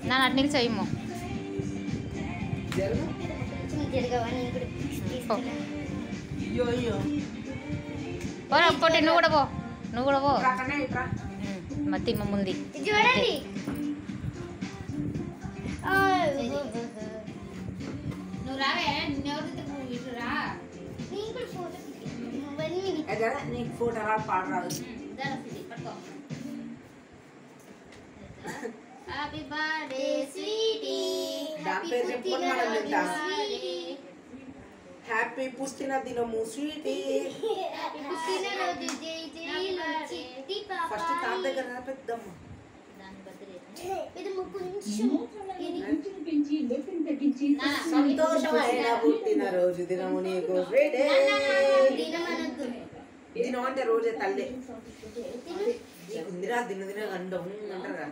నా అటు నీళ్ళు చేయము ఒక్కోటి నువ్వు కూడా పో మత్తి ముందు చూడండి నువ్వు రావే నిన్నెవరు రా నీకు ఫోటో రా పాడరాదు హ్యాపీ బర్త్డే స్వీటీ దాని పేరు చెప్పుకొని మనం తింటాం హ్యాపీ పుట్టిన దినము స్వీటీ ఫస్ట్ తాత దగ్గర పెద్దమ్మ సంతోషమైన పుట్టిన రోజు దినము నీకు స్వీటీ దినం అంటే రోజే తల్లి నీకుందిరా దిన దిన గండం అంటారా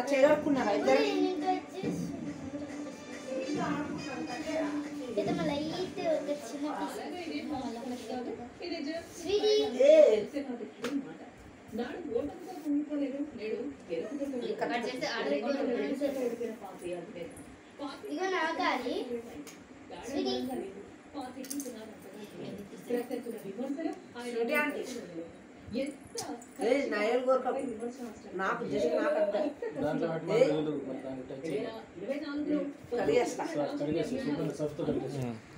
చెగడుకున్నారా ఇద్దరు నాకు జస్ట్ నాకు